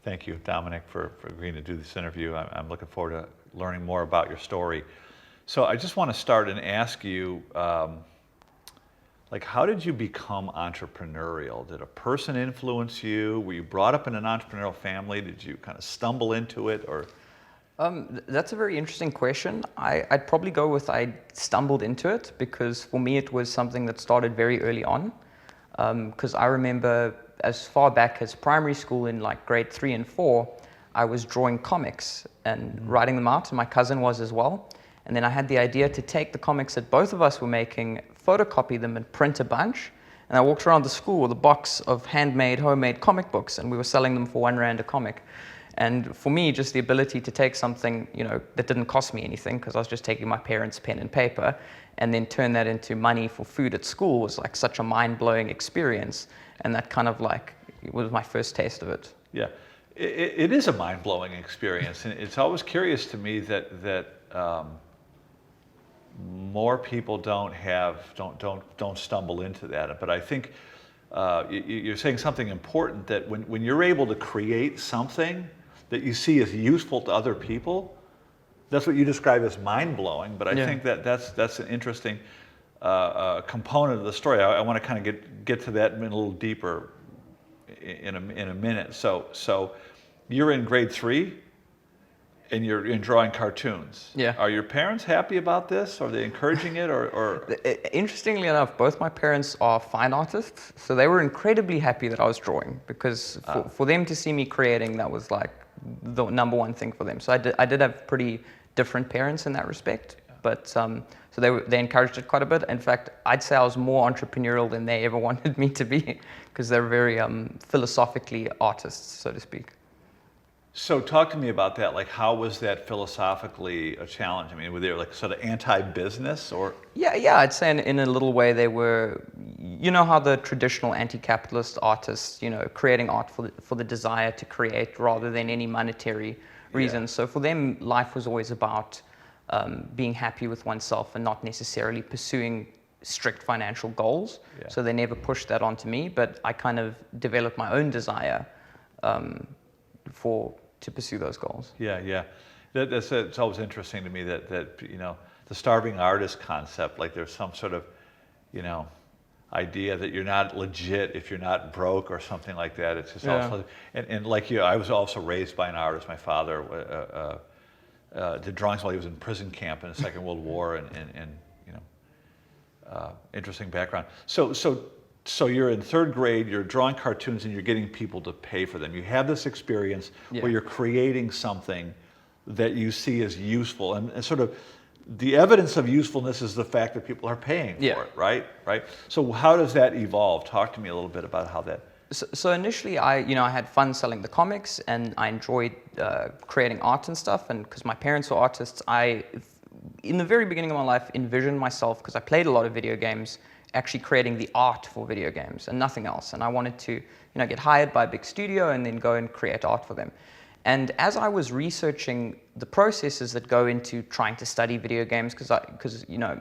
Thank you, Dominic, for agreeing to do this interview. I'm looking forward to learning more about your story. So I just want to start and ask you, like, how did you become entrepreneurial? Did a person influence you? Were you brought up in an entrepreneurial family? Did you kind of stumble into it, or? That's a very interesting question. I'd probably go with I stumbled into it, because for me it was something that started very early on. Because I remember as far back as primary school in like grade 3 and 4, I was drawing comics and writing them out, and my cousin was as well. And then I had the idea to take the comics that both of us were making, photocopy them and print a bunch. And I walked around the school with a box of handmade, homemade comic books, and we were selling them for R1 a comic. And for me, just the ability to take something, that didn't cost me anything, because I was just taking my parents' pen and paper, and then turn that into money for food at school was like such a mind-blowing experience. And that kind of like, it was my first taste of it. Yeah, it is a mind-blowing experience, and it's always curious to me that more people don't stumble into that. But I think you're saying something important, that when you're able to create something that you see as useful to other people, that's what you describe as mind-blowing. But I think that's an interesting component of the story. I want to kind of get to that a little deeper in a minute. So you're in grade 3 and you're drawing cartoons. Yeah. Are your parents happy about this? Are they encouraging it, or? Interestingly enough, both my parents are fine artists, so they were incredibly happy that I was drawing, because for them to see me creating, that was like the number one thing for them. So I did have pretty different parents in that respect, but so they encouraged it quite a bit. In fact, I'd say I was more entrepreneurial than they ever wanted me to be, because they're very philosophically artists, so to speak. So talk to me about that. Like, how was that philosophically a challenge? I mean, were they like sort of anti-business, or? Yeah, I'd say in a little way they were, how the traditional anti-capitalist artists, creating art for the desire to create rather than any monetary reason. So for them, life was always about being happy with oneself and not necessarily pursuing strict financial goals. So they never pushed that onto me, but I kind of developed my own desire to pursue those goals. Yeah. It's always interesting to me that the starving artist concept, like there's some sort of idea that you're not legit if you're not broke or something like that. It's just also, and like you, I was also raised by an artist. My father did drawings while he was in prison camp in the Second World War, and interesting background. So you're in 3rd grade, you're drawing cartoons, and you're getting people to pay for them. You have this experience where you're creating something that you see as useful, and sort of the evidence of usefulness is the fact that people are paying for it, right? So how does that evolve? Talk to me a little bit about how that. So initially, I had fun selling the comics, and I enjoyed creating art and stuff. And because my parents were artists, in the very beginning of my life, envisioned myself, because I played a lot of video games, actually creating the art for video games and nothing else. And I wanted to, get hired by a big studio and then go and create art for them. And as I was researching the processes that go into trying to study video games, because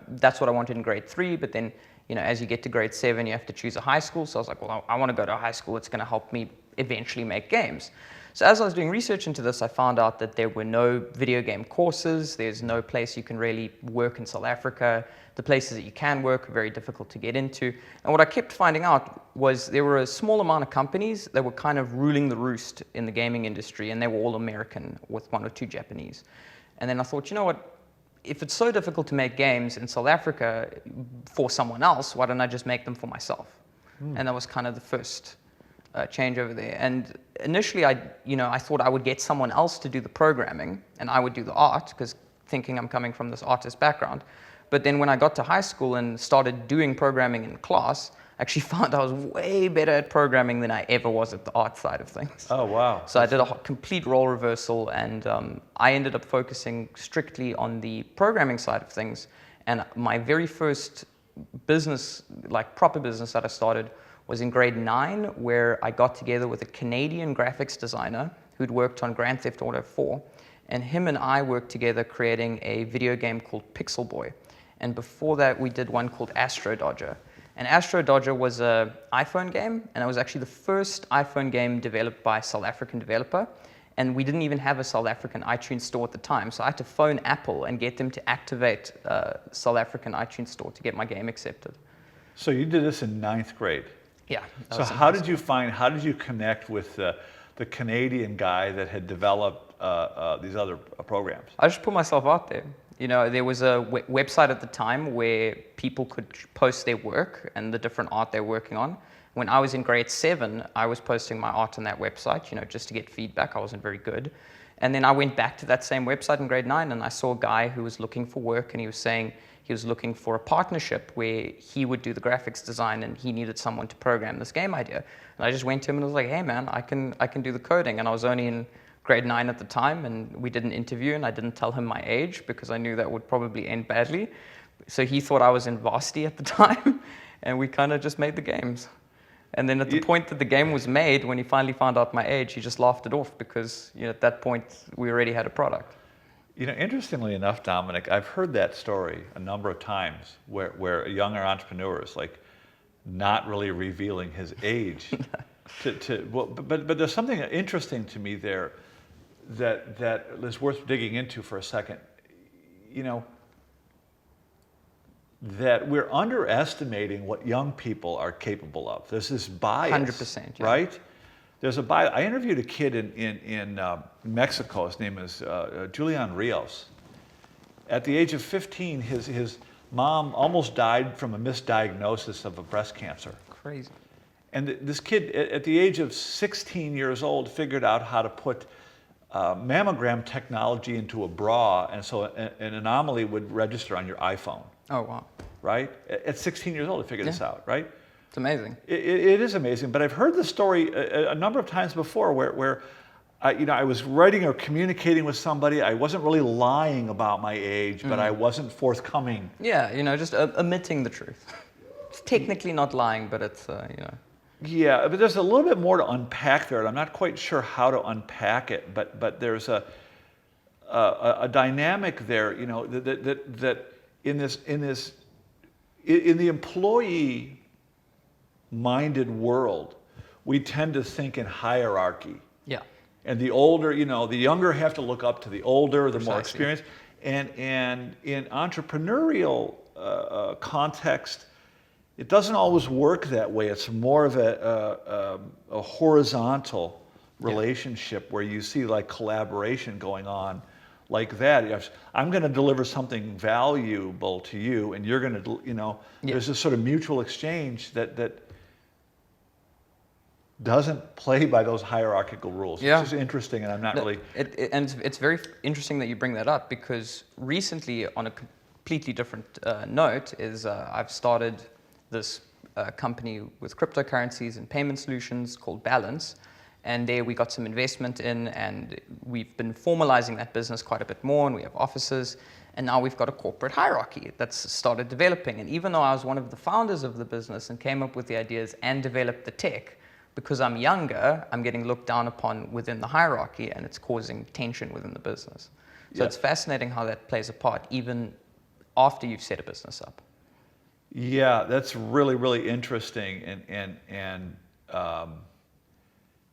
that's what I wanted in grade 3, but then, as you get to grade 7, you have to choose a high school. So I was like, well, I want to go to a high school. It's going to help me eventually make games. So as I was doing research into this, I found out that there were no video game courses. There's no place you can really work in South Africa. The places that you can work are very difficult to get into. And what I kept finding out was there were a small amount of companies that were kind of ruling the roost in the gaming industry, and they were all American with 1 or 2 Japanese. And then I thought, what? If it's so difficult to make games in South Africa for someone else, why don't I just make them for myself? And that was kind of the first change over there. And initially, I thought I would get someone else to do the programming, and I would do the art, because thinking I'm coming from this artist background. But then when I got to high school and started doing programming in class, I actually found I was way better at programming than I ever was at the art side of things. Oh, wow. So I did a complete role reversal, and I ended up focusing strictly on the programming side of things. And my very first business, like proper business that I started, was in grade 9, where I got together with a Canadian graphics designer who'd worked on Grand Theft Auto 4. And him and I worked together creating a video game called Pixel Boy. And before that, we did one called Astro Dodger. And Astro Dodger was an iPhone game, and it was actually the first iPhone game developed by a South African developer. And we didn't even have a South African iTunes store at the time, so I had to phone Apple and get them to activate South African iTunes store to get my game accepted. So you did this in 9th grade. Yeah. So how did you connect with the Canadian guy that had developed these other programs? I just put myself out there. You know, there was a website at the time where people could post their work and the different art they're working on. When I was in grade 7, I was posting my art on that website, you know, just to get feedback. I wasn't very good. And then I went back to that same website in grade 9, and I saw a guy who was looking for work, and he was saying he was looking for a partnership where he would do the graphics design and he needed someone to program this game idea. And I just went to him and was like, hey man, I can do the coding. And I was only in grade 9 at the time, and we did an interview, and I didn't tell him my age because I knew that would probably end badly. So he thought I was in varsity at the time, and we kind of just made the games. And then at the point that the game was made, when he finally found out my age, he just laughed it off because, you know, at that point we already had a product. You know, interestingly enough, Dominic, I've heard that story a number of times where a younger entrepreneur is like not really revealing his age. But there's something interesting to me there that is worth digging into for a second. You know, that we're underestimating what young people are capable of. There's this bias, 100%, yeah. right? There's a bias. I interviewed a kid in Mexico. His name is Julian Rios. At the age of 15, his mom almost died from a misdiagnosis of a breast cancer. Crazy. And this kid, at the age of 16 years old, figured out how to put mammogram technology into a bra, and so an anomaly would register on your iPhone. Oh, wow. Right? At 16 years old, he figured this out, right? It's amazing. It is amazing, but I've heard the story a number of times before where I was writing or communicating with somebody. I wasn't really lying about my age, but I wasn't forthcoming. Yeah, you know, just omitting the truth. It's technically not lying, but it's, you know. Yeah, but there's a little bit more to unpack there, and I'm not quite sure how to unpack it. But there's a dynamic there, you know, that in the employee-minded world, we tend to think in hierarchy. Yeah. And the older, you know, the younger have to look up to the older, the more Precisely. experienced. And in entrepreneurial context, it doesn't always work that way. It's more of a horizontal relationship where you see like collaboration going on like that. I'm going to deliver something valuable to you, and you're going to, you know, there's this sort of mutual exchange that doesn't play by those hierarchical rules. Yeah. It's just interesting, and I'm not really... And it's very interesting that you bring that up, because recently, on a completely different note, is I've started this company with cryptocurrencies and payment solutions called Balance. And there we got some investment in, and we've been formalizing that business quite a bit more, and we have offices. And now we've got a corporate hierarchy that's started developing. And even though I was one of the founders of the business and came up with the ideas and developed the tech, because I'm younger, I'm getting looked down upon within the hierarchy, and it's causing tension within the business. So it's fascinating how that plays a part, even after you've set a business up. Yeah, that's really, really interesting, and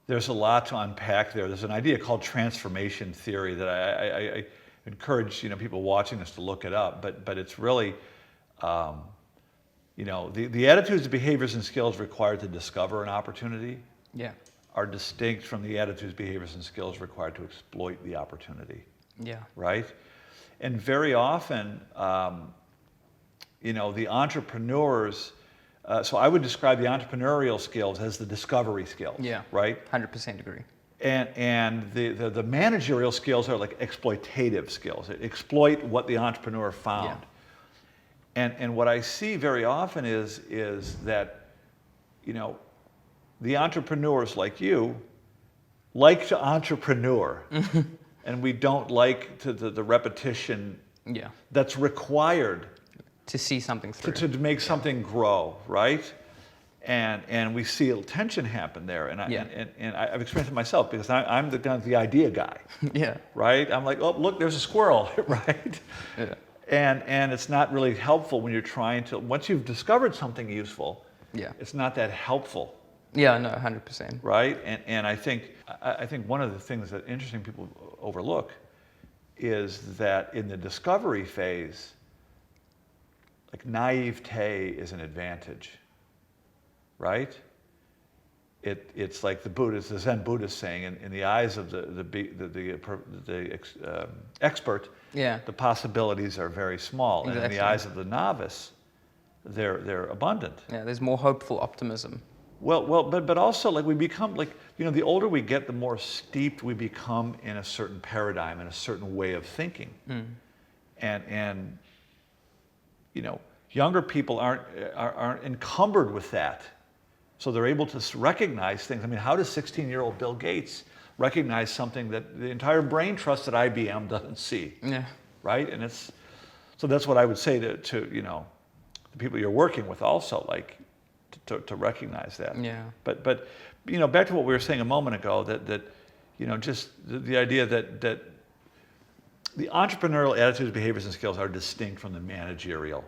there's a lot to unpack there. There's an idea called transformation theory that I encourage, you know, people watching this to look it up. But it's really, you know, the attitudes, behaviors, and skills required to discover an opportunity are distinct from the attitudes, behaviors, and skills required to exploit the opportunity. Yeah. Right? And very often, you know, the entrepreneurs, so I would describe the entrepreneurial skills as the discovery skills. Yeah. Right? 100% agree. And the managerial skills are like exploitative skills. Exploit what the entrepreneur found. Yeah. And what I see very often is that, you know, the entrepreneurs like you like to entrepreneur. And we don't like the repetition that's required to see something through. To make something grow, right? And we see a tension happen there. And I've experienced it myself, because I'm the idea guy. Yeah. Right? I'm like, oh, look, there's a squirrel, right? Yeah. And it's not really helpful when you're trying to, once you've discovered something useful, Yeah. it's not that helpful, Yeah, no, 100%. right? And I think one of the things that interesting people overlook is that in the discovery phase, like naivete is an advantage, right? It's like the Zen Buddhist saying, in the eyes of the expert, Yeah. the possibilities are very small, and in Exactly. the eyes of the novice, they're abundant. Yeah, there's more hopeful optimism. But also, like, we become, like, the older we get, the more steeped we become in a certain paradigm, in a certain way of thinking. And younger people aren't encumbered with that, so they're able to recognize things. I mean, how does 16-year-old Bill Gates recognize something that the entire brain trust at IBM doesn't see? Yeah. Right? And so that's what I would say to the people you're working with also, like, to recognize that. Yeah. But back to what we were saying a moment ago, that just the idea that the entrepreneurial attitudes, behaviors, and skills are distinct from the managerial.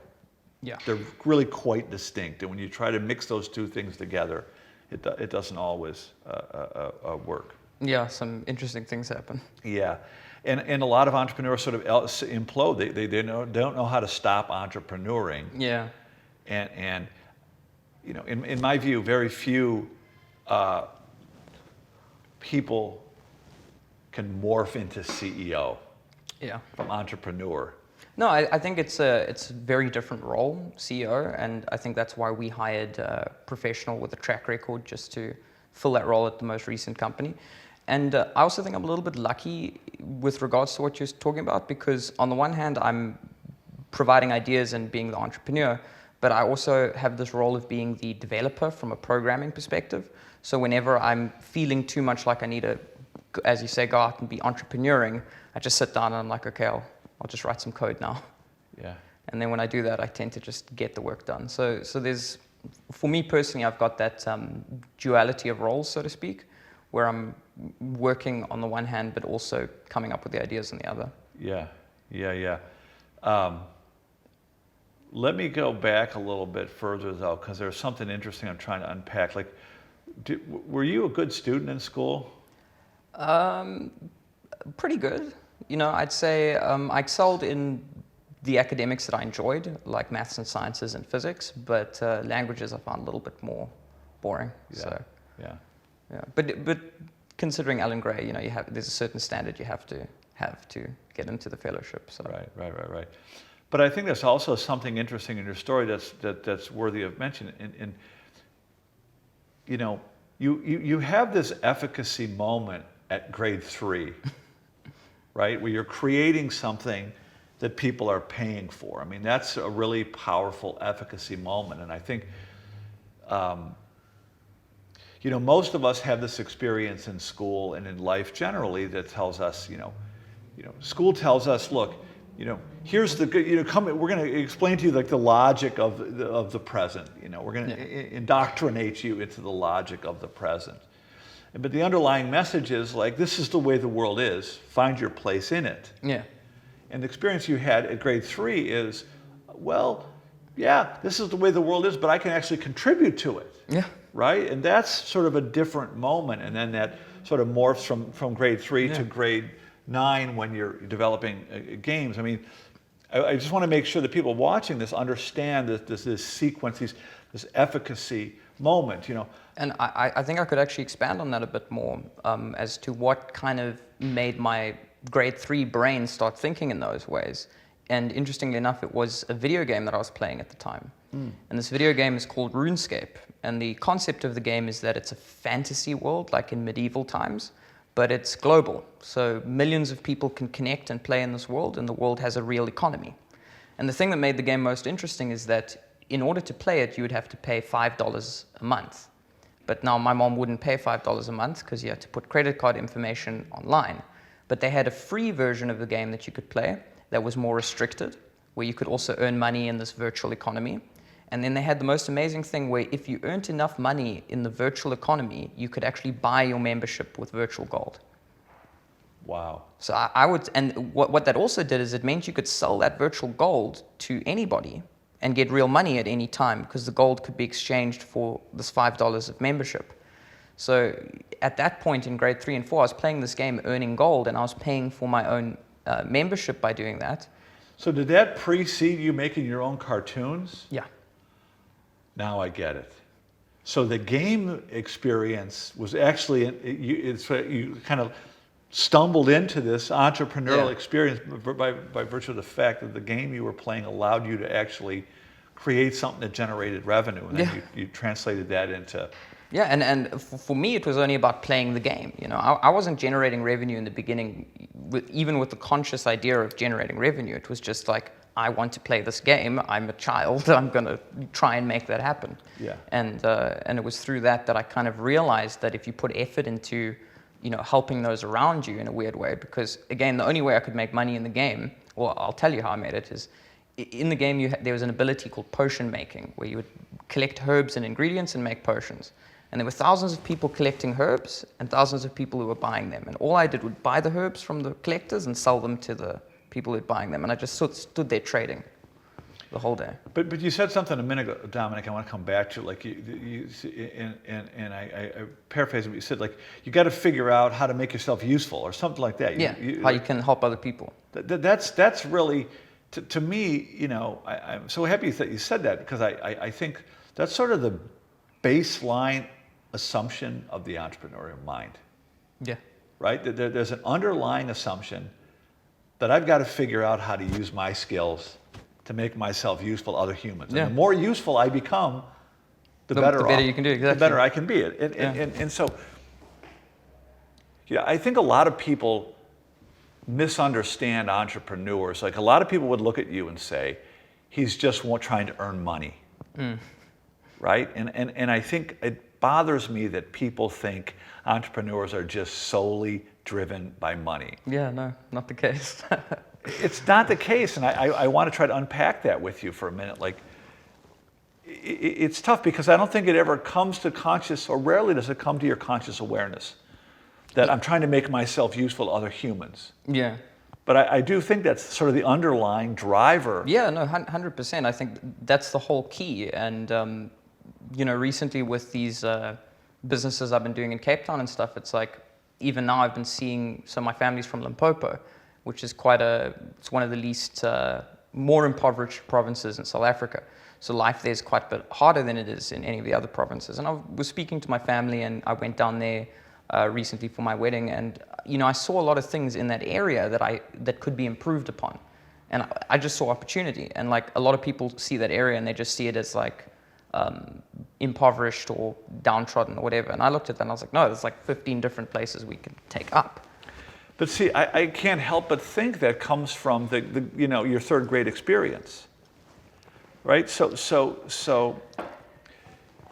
Yeah. They're really quite distinct, and when you try to mix those two things together, it doesn't always work. Yeah, some interesting things happen. Yeah, and a lot of entrepreneurs sort of implode. They don't know how to stop entrepreneuring. Yeah. And in my view, very few people can morph into CEO Yeah. from entrepreneur. No, I think it's a very different role, CEO, and I think that's why we hired a professional with a track record just to fill that role at the most recent company. And I also think I'm a little bit lucky with regards to what you're talking about, because on the one hand, I'm providing ideas and being the entrepreneur, but I also have this role of being the developer from a programming perspective. So whenever I'm feeling too much like I need to, as you say, go out and be entrepreneuring, I just sit down and I'm like, okay, I'll just write some code now. Yeah. And then when I do that, I tend to just get the work done. So there's, for me personally, I've got that duality of roles, so to speak, where I'm working on the one hand, but also coming up with the ideas on the other. Yeah. Let me go back a little bit further, though, because there's something interesting I'm trying to unpack. Like, were you a good student in school? Pretty good. I'd say I excelled in the academics that I enjoyed, like maths and sciences and physics, but languages I found a little bit more boring. Yeah. So, Yeah. yeah. But considering Alan Gray, there's a certain standard you have to get into the fellowship. So. Right. But I think there's also something interesting in your story that's worthy of mention. And you have this efficacy moment at grade 3, right, where you're creating something that people are paying for. I mean, that's a really powerful efficacy moment. And I think, most of us have this experience in school and in life generally that tells us, school tells us, look, here's the good, come, we're going to explain to you, like, the logic of the present. We're going to indoctrinate you into the logic of the present. But the underlying message is, like, this is the way the world is. Find your place in it. Yeah. And the experience you had at grade 3 is, well, yeah, this is the way the world is, but I can actually contribute to it. Yeah. Right? And that's sort of a different moment. And then that sort of morphs from grade 3 to grade 9 when you're developing games. I mean, I just want to make sure that people watching this understand this sequence, this efficacy moment, And I think I could actually expand on that a bit more as to what kind of made my grade 3 brain start thinking in those ways. And interestingly enough, it was a video game that I was playing at the time. And this video game is called RuneScape. And the concept of the game is that it's a fantasy world, like in medieval times, but it's global. So millions of people can connect and play in this world, and the world has a real economy. And the thing that made the game most interesting is that in order to play it, you would have to pay $5 a month. But now my mom wouldn't pay $5 a month because you had to put credit card information online. But they had a free version of the game that you could play that was more restricted, where you could also earn money in this virtual economy. And then they had the most amazing thing where if you earned enough money in the virtual economy, you could actually buy your membership with virtual gold. Wow. So I would, and what that also did is it meant you could sell that virtual gold to anybody and get real money at any time, because the gold could be exchanged for this $5 of membership. So at that point in grade 3 and 4, I was playing this game, earning gold, and I was paying for my own membership by doing that. So did that precede you making your own cartoons? Yeah. Now I get it. So the game experience was actually, you kind of stumbled into this entrepreneurial experience by virtue of the fact that the game you were playing allowed you to actually create something that generated revenue, and then you translated that into... Yeah, and for me, it was only about playing the game. You know, I wasn't generating revenue in the beginning, even with the conscious idea of generating revenue. It was just like, I want to play this game. I'm a child. I'm going to try and make that happen. Yeah. And it was through that I kind of realized that if you put effort into, you know, helping those around you in a weird way, because again, the only way I could make money in the game, well, I'll tell you how I made it, is in the game there was an ability called potion making, where you would collect herbs and ingredients and make potions. And there were thousands of people collecting herbs and thousands of people who were buying them. And all I did was buy the herbs from the collectors and sell them to the people who were buying them. And I just stood there trading the whole day. But you said something a minute ago, Dominic, I want to come back to. Like and I paraphrase what you said, like, you got to figure out how to make yourself useful or something like that. How you can help other people. That's really, to me, you know, I'm so happy that you said that, because I think that's sort of the baseline assumption of the entrepreneurial mind. Yeah. Right? There's an underlying assumption that I've got to figure out how to use my skills to make myself useful to other humans. Yeah. And the more useful I become, the better you can do, exactly. The better I can be. And so, yeah, I think a lot of people misunderstand entrepreneurs. Like, a lot of people would look at you and say, he's just trying to earn money. Right? And I think it bothers me that people think entrepreneurs are just solely driven by money. Yeah, no, not the case. It's not the case, and I want to try to unpack that with you for a minute. Like, it's tough, because I don't think it ever comes to conscious, or rarely does it come to your conscious awareness, that I'm trying to make myself useful to other humans. Yeah. But I do think that's sort of the underlying driver. Yeah, no, 100%. I think that's the whole key. And, you know, recently with these businesses I've been doing in Cape Town and stuff, it's like, even now I've been seeing, so my family's from Limpopo, which is it's one of the least, more impoverished provinces in South Africa. So life there is quite a bit harder than it is in any of the other provinces. And I was speaking to my family, and I went down there recently for my wedding, and you know, I saw a lot of things in that area that could be improved upon, and I just saw opportunity. And like, a lot of people see that area and they just see it as like impoverished or downtrodden or whatever. And I looked at that and I was like, no, there's like 15 different places we can take up. But see, I can't help but think that comes from the you know, your third grade experience, right? So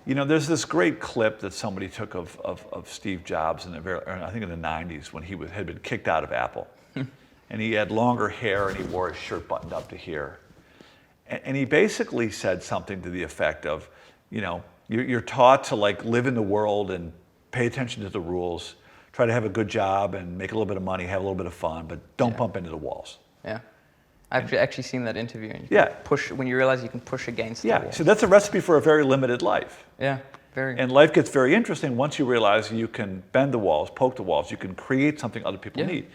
you know, there's this great clip that somebody took of Steve Jobs I think in the 90s, when he had been kicked out of Apple. And he had longer hair and he wore his shirt buttoned up to here. And he basically said something to the effect of, you know, you're taught to like live in the world and pay attention to the rules, try to have a good job and make a little bit of money, have a little bit of fun, but don't bump into the walls. Yeah. I've actually seen that interview. And push, when you realize you can push against the wall. So that's a recipe for a very limited life. Yeah, very. And life gets very interesting once you realize you can bend the walls, poke the walls, you can create something other people need.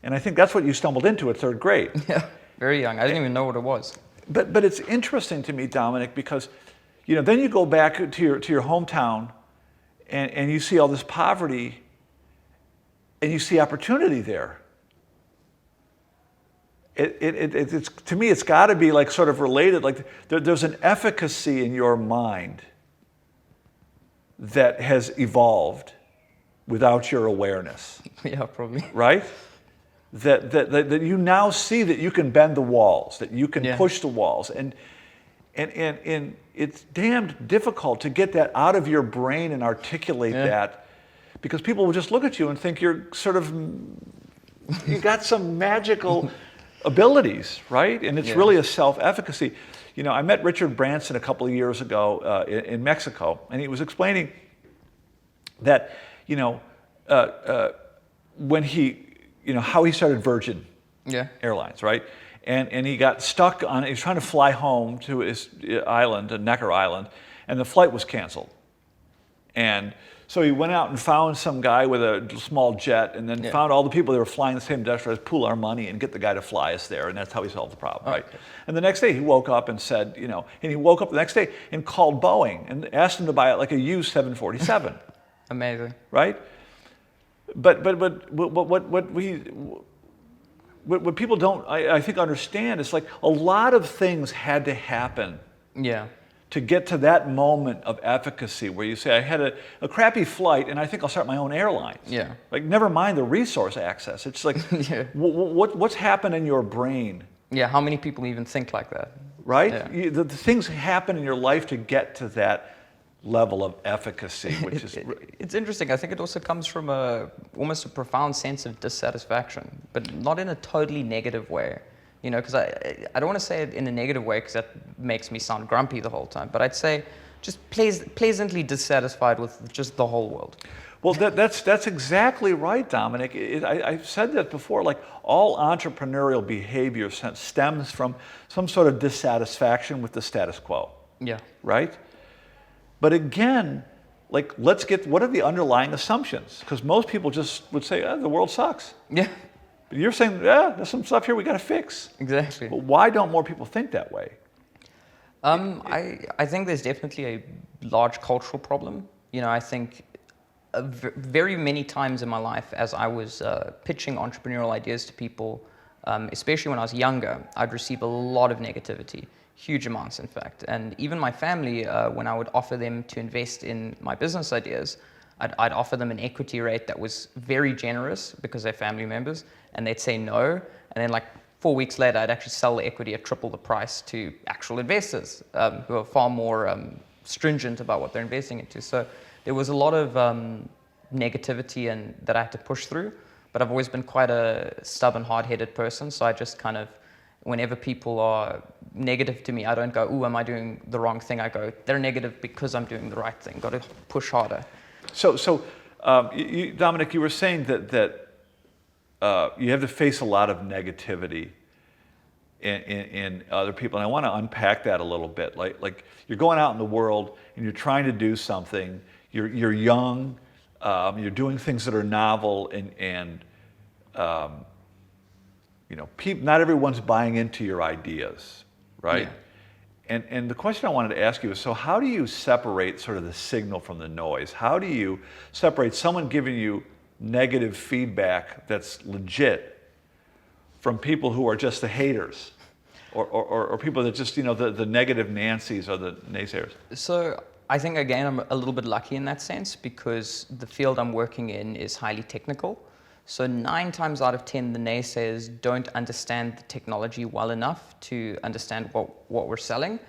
And I think that's what you stumbled into at third grade. Yeah, very young. I didn't even know what it was. But it's interesting to me, Dominic, because you know, then you go back to your hometown and you see all this poverty and you see opportunity there. It's to me, it's got to be like sort of related. Like there's an efficacy in your mind that has evolved without your awareness. Yeah, probably. Right? That you now see that you can bend the walls, that you can push the walls, and it's damned difficult to get that out of your brain and articulate that, because people will just look at you and think you're sort of, you got some magical abilities, right? And it's really a self-efficacy. You know, I met Richard Branson a couple of years ago in Mexico, and he was explaining that, you know, when he how he started Virgin Yeah. Airlines, right? And he got stuck on, he was trying to fly home to his island, Necker Island, and the flight was canceled. And so he went out and found some guy with a small jet, and then found all the people that were flying the same jet, pool our money and get the guy to fly us there, and that's how he solved the problem, right? And the next day he woke up and said, and he woke up the next day and called Boeing and asked them to buy it like a used 747. Amazing. Right? But what people don't, I think, understand is like a lot of things had to happen. Yeah. To get to that moment of efficacy where you say, I had a crappy flight and I think I'll start my own airlines. Yeah. Like, never mind the resource access. It's like, what's happened in your brain? Yeah, how many people even think like that? Right? Yeah. The things happen in your life to get to that level of efficacy, which is... It's interesting. I think it also comes from almost a profound sense of dissatisfaction, but not in a totally negative way. Because I don't want to say it in a negative way because that makes me sound grumpy the whole time, but I'd say just pleasantly dissatisfied with just the whole world. Well, that's exactly right, Dominic. I've said that before, like all entrepreneurial behavior stems from some sort of dissatisfaction with the status quo. Yeah. Right? But again, like, what are the underlying assumptions? Because most people just would say, the world sucks. Yeah. But you're saying, there's some stuff here we got to fix. Exactly. But why don't more people think that way? I think there's definitely a large cultural problem. I think very many times in my life, as I was pitching entrepreneurial ideas to people, especially when I was younger, I'd receive a lot of negativity, huge amounts, in fact. And even my family, when I would offer them to invest in my business ideas, I'd offer them an equity rate that was very generous because they're family members, and they'd say no. And then like 4 weeks later, I'd actually sell the equity at triple the price to actual investors who are far more stringent about what they're investing into. So there was a lot of negativity and that I had to push through, but I've always been quite a stubborn, hard-headed person. So I just kind of, whenever people are negative to me, I don't go, ooh, am I doing the wrong thing? I go, they're negative because I'm doing the right thing. Got to push harder. So Dominic, you were saying that you have to face a lot of negativity in other people, and I want to unpack that a little bit. Like you're going out in the world and you're trying to do something. You're young. You're doing things that are novel, and not everyone's buying into your ideas, right? Yeah. And the question I wanted to ask you is, so how do you separate sort of the signal from the noise? How do you separate someone giving you negative feedback that's legit from people who are just the haters or people that just, the negative Nancys or the naysayers? So I think, again, I'm a little bit lucky in that sense because the field I'm working in is highly technical. So 9 times out of 10, the naysayers don't understand the technology well enough to understand what we're selling.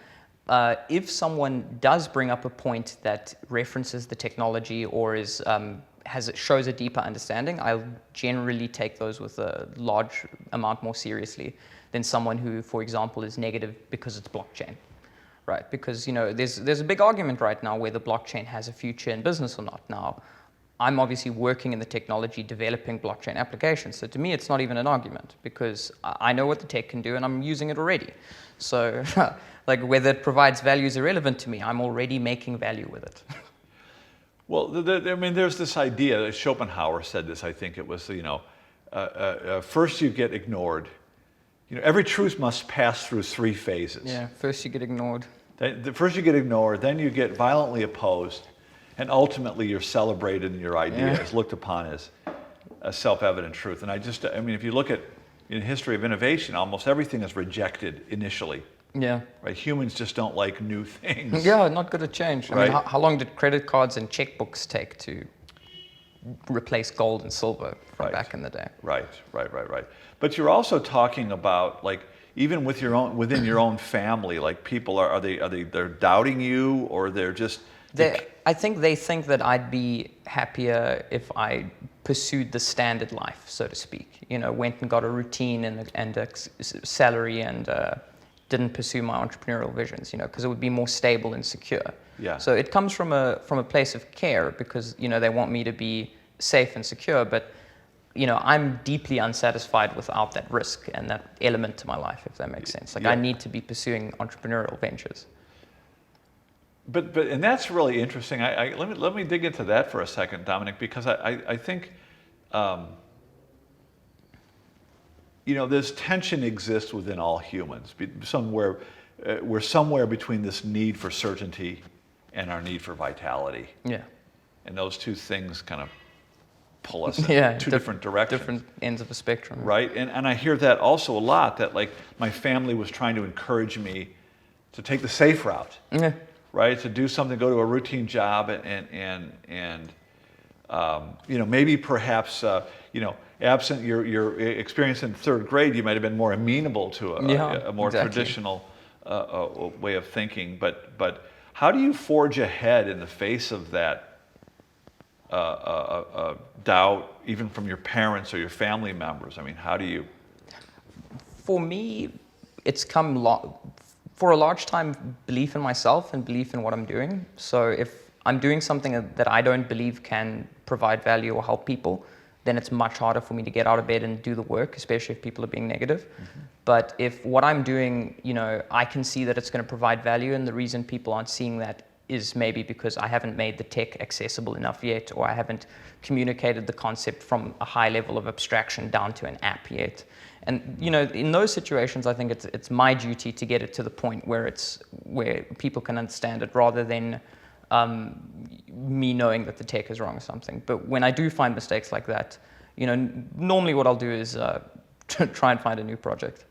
If someone does bring up a point that references the technology or shows a deeper understanding, I'll generally take those with a large amount more seriously than someone who, for example, is negative because it's blockchain. Right? Because there's a big argument right now whether blockchain has a future in business or not. Now, I'm obviously working in the technology, developing blockchain applications. So to me, it's not even an argument because I know what the tech can do and I'm using it already. So like whether it provides value is irrelevant to me. I'm already making value with it. Well, there's this idea, Schopenhauer said this, I think it was, first you get ignored. Every truth must pass through 3 phases. Yeah, first you get ignored. First you get ignored, then you get violently opposed, and ultimately you're celebrated and your idea is looked upon as a self-evident truth. And if you look at in history of innovation, almost everything is rejected initially. Yeah. Right? Humans just don't like new things. Yeah, not good at change. Right? I mean, how long did credit cards and checkbooks take to replace gold and silver from back in the day? Right. But you're also talking about, like, even within your own family, like people they're doubting you, or they're just... I think they think that I'd be happier if I pursued the standard life, so to speak. Went and got a routine and a salary and didn't pursue my entrepreneurial visions, because it would be more stable and secure. Yeah. So it comes from a place of care because, they want me to be safe and secure. But I'm deeply unsatisfied without that risk and that element to my life, if that makes sense. Like, I need to be pursuing entrepreneurial ventures. But and that's really interesting. Let me dig into that for a second, Dominic, because I think this tension exists within all humans. We're somewhere between this need for certainty and our need for vitality. Yeah. And those two things kind of pull us in two different directions. Different ends of the spectrum. Right. And I hear that also a lot, that like my family was trying to encourage me to take the safe route. Yeah. Right. To do something, go to a routine job and maybe perhaps, absent your experience in third grade, you might have been more amenable to a more traditional way of thinking. But how do you forge ahead in the face of that doubt, even from your parents or your family members? I mean, how do you? For me, it's come for a large time, belief in myself and belief in what I'm doing. So if I'm doing something that I don't believe can provide value or help people, then it's much harder for me to get out of bed and do the work, especially if people are being negative. Mm-hmm. But if what I'm doing, I can see that it's going to provide value, and the reason people aren't seeing that is maybe because I haven't made the tech accessible enough yet, or I haven't communicated the concept from a high level of abstraction down to an app yet. And in those situations, I think it's my duty to get it to the point where people can understand it, rather than me knowing that the tech is wrong or something. But when I do find mistakes like that, normally what I'll do is try and find a new project.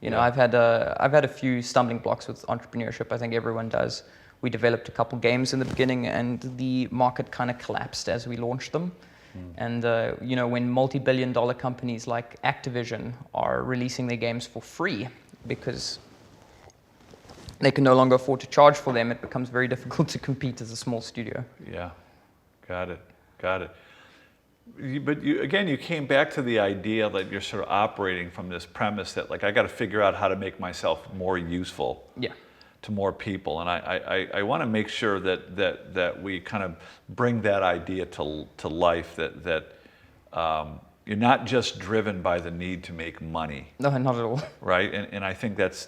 I've had a few stumbling blocks with entrepreneurship. I think everyone does. We developed a couple games in the beginning, and the market kind of collapsed as we launched them. And when multi-billion-dollar companies like Activision are releasing their games for free because they can no longer afford to charge for them, it becomes very difficult to compete as a small studio. Yeah, got it. But you came back to the idea that you're sort of operating from this premise that, like, I got to figure out how to make myself more useful. Yeah. To more people, and I want to make sure that we kind of bring that idea to life, that you're not just driven by the need to make money. No, not at all. Right, and I think that's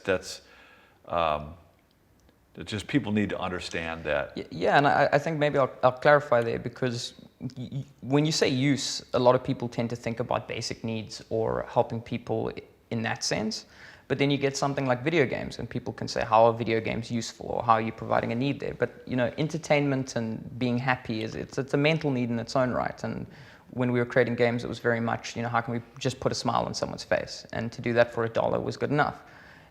just people need to understand that. Yeah, and I think maybe I'll clarify there, because when you say use, a lot of people tend to think about basic needs or helping people in that sense. But then you get something like video games, and people can say, how are video games useful, or how are you providing a need there? But entertainment and being happy it's a mental need in its own right. And when we were creating games, it was very much, how can we just put a smile on someone's face? And to do that for $1 was good enough.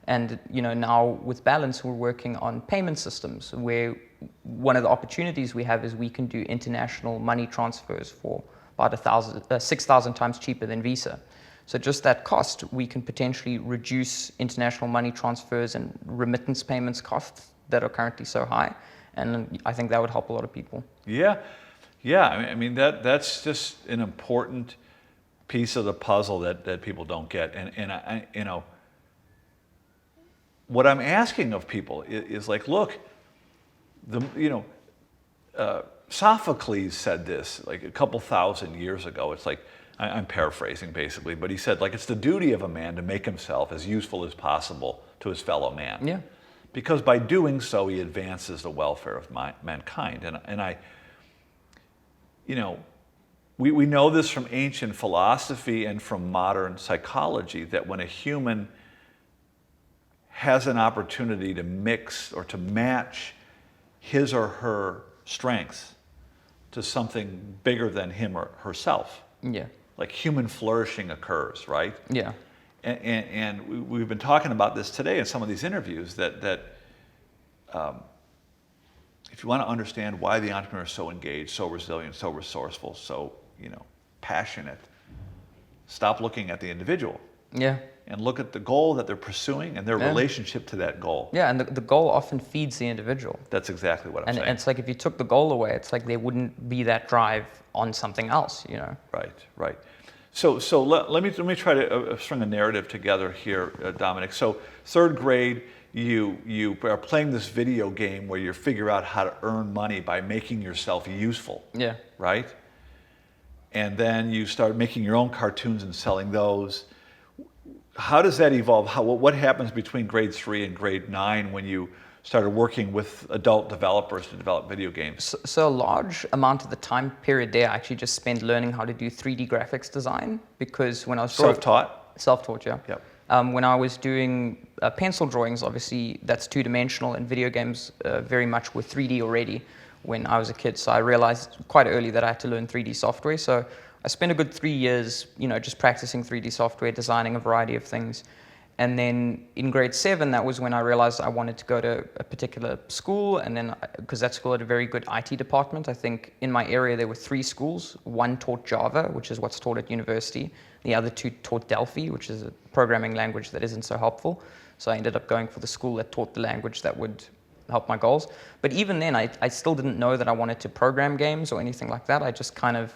And now with Balance, we're working on payment systems, where one of the opportunities we have is we can do international money transfers for about 6,000 times cheaper than Visa. So just that cost, we can potentially reduce international money transfers and remittance payments costs that are currently so high. And I think that would help a lot of people. Yeah. I mean that's just an important piece of the puzzle that people don't get. And I, what I'm asking of people is like, look, Sophocles said this like a couple thousand years ago. It's like, I'm paraphrasing basically, but he said, like, it's the duty of a man to make himself as useful as possible to his fellow man. Yeah. Because by doing so, he advances the welfare of mankind. And we know this from ancient philosophy and from modern psychology, that when a human has an opportunity to mix or to match his or her strengths to something bigger than him or herself, yeah, like human flourishing occurs, right? Yeah. And we've been talking about this today in some of these interviews, that if you want to understand why the entrepreneur is so engaged, so resilient, so resourceful, so passionate, stop looking at the individual. Yeah. And look at the goal that they're pursuing and their relationship to that goal. Yeah, and the goal often feeds the individual. That's exactly what I'm saying. And it's like if you took the goal away, it's like there wouldn't be that drive on something else, Right. So let me try to string a narrative together here, Dominic. So third grade, you are playing this video game where you figure out how to earn money by making yourself useful. Yeah. Right? and then you started making your own cartoons and selling those. How does that evolve? What happens between grade 3 and grade 9 when you started working with adult developers to develop video games? So a large amount of the time period there, I actually just spent learning how to do 3D graphics design, because when I was Self-taught? Self-taught, yeah. Yep. When I was doing pencil drawings, obviously that's two-dimensional, and video games very much were 3D already when I was a kid. So I realized quite early that I had to learn 3D software. So I spent a good 3 years, just practicing 3D software, designing a variety of things. And then in grade 7, that was when I realized I wanted to go to a particular school, and then because that school had a very good IT department. I think in my area there were 3 schools. One taught Java, which is what's taught at university. The other 2 taught Delphi, which is a programming language that isn't so helpful. So I ended up going for the school that taught the language that would help my goals. But even then, I still didn't know that I wanted to program games or anything like that. I just kind of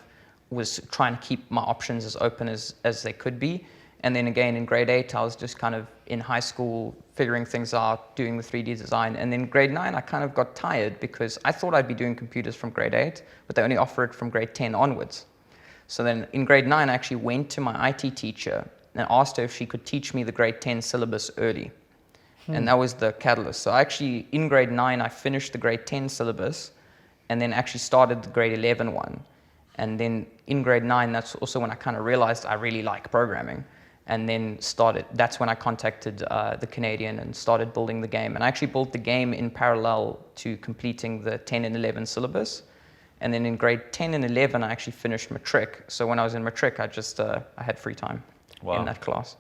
was trying to keep my options as open as they could be. And then again, in grade 8, I was just kind of in high school figuring things out, doing the 3D design. And then grade 9, I kind of got tired because I thought I'd be doing computers from grade 8, but they only offer it from grade 10 onwards. So then in grade 9, I actually went to my IT teacher and asked her if she could teach me the grade 10 syllabus early. And that was the catalyst. So actually, in grade 9, I finished the grade 10 syllabus and then actually started the grade 11 one. And then in grade 9, that's also when I kind of realized I really like programming. And then that's when I contacted the Canadian and started building the game. And I actually built the game in parallel to completing the 10 and 11 syllabus. And then in grade 10 and 11, I actually finished matric. So when I was in matric, I had free time in that class.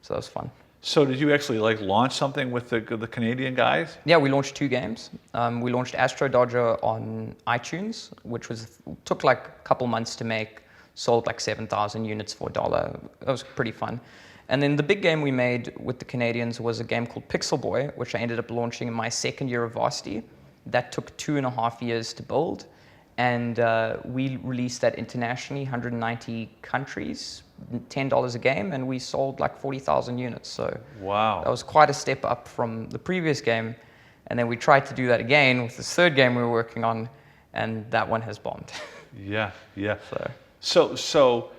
So that was fun. So did you actually launch something with the Canadian guys? Yeah, we launched 2 games. We launched Astro Dodger on iTunes, which took like a couple months to make. Sold like 7,000 units for $1. It was pretty fun. And then the big game we made with the Canadians was a game called Pixel Boy, which I ended up launching in my second year of varsity. That took 2.5 years to build. And we released that internationally, 190 countries, $10 a game, and we sold like 40,000 units. So wow, that was quite a step up from the previous game. And then we tried to do that again with this third game we were working on, and that one has bombed. Yeah. So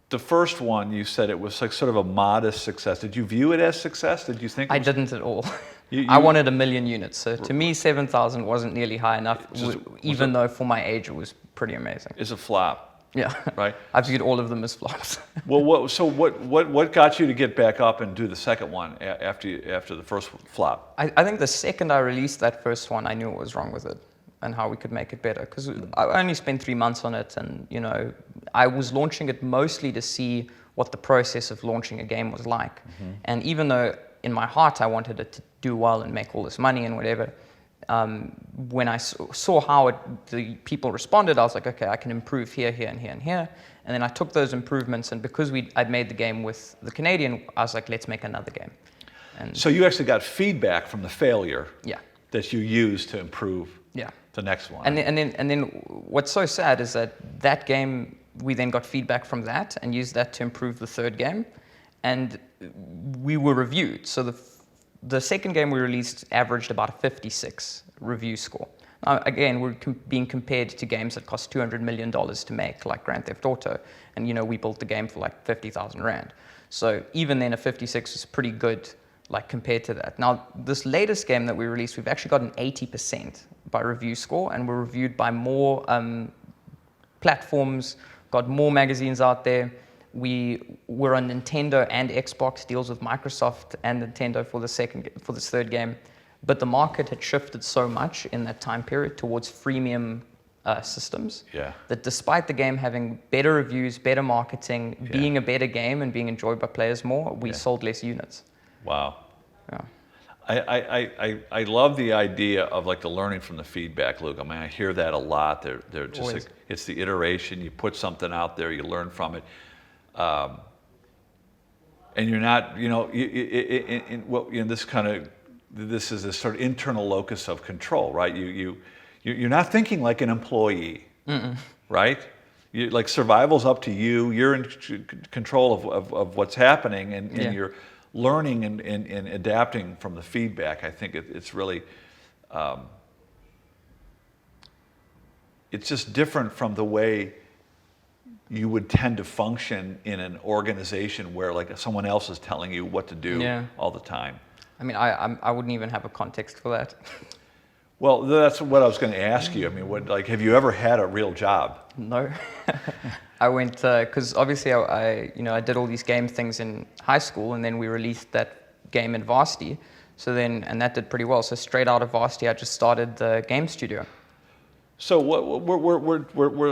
the first one, you said it was like sort of a modest success. Did you view it as success? Did you think? I didn't at all. I wanted 1 million units. So to me, 7,000 wasn't nearly high enough, even though for my age it was pretty amazing. It's a flop. Yeah. Right? I viewed all of them as flops. Well, what got you to get back up and do the second one after the first flop? I think the second I released that first one, I knew what was wrong with it and how we could make it better. Because I only spent 3 months on it, and I was launching it mostly to see what the process of launching a game was like. Mm-hmm. And even though in my heart I wanted it to do well and make all this money and whatever, when I saw how the people responded, I was like, okay, I can improve here, here, and here, and here. And then I took those improvements, and because I'd made the game with the Canadian, I was like, let's make another game. And so you actually got feedback from the failure. Yeah. That you used to improve. Yeah. The next one. And then what's so sad is that game, we then got feedback from that and used that to improve the third game, and we were reviewed. So the second game we released averaged about a 56 review score. Now, again, we're being compared to games that cost $200 million to make, like Grand Theft Auto, and we built the game for like 50,000 Rand. So even then, a 56 is pretty good, like compared to that. Now, this latest game that we released, we've actually got an 80% by review score, and we're reviewed by more platforms, got more magazines out there. We were on Nintendo and Xbox, deals with Microsoft and Nintendo for this third game. But the market had shifted so much in that time period towards freemium systems that despite the game having better reviews, better marketing, being a better game and being enjoyed by players more, we sold less units. Wow. Yeah. I love the idea of like the learning from the feedback, Luke. I mean, I hear that a lot. They're just like, it's the iteration. You put something out there, you learn from it, and you're not, this is a sort of internal locus of control, right? You're not thinking like an employee, right? Like survival's up to you. You're in control of what's happening, and you're learning and adapting from the feedback. I think it's really, it's just different from the way you would tend to function in an organization where like someone else is telling you what to do Yeah. all the time. I mean, I wouldn't even have a context for that. Well, that's what I was going to ask you. I mean, have you ever had a real job? No. I went, because obviously I did all these game things in high school, and then we released that game in varsity. So then, and that did pretty well. So straight out of varsity, I just started the game studio. So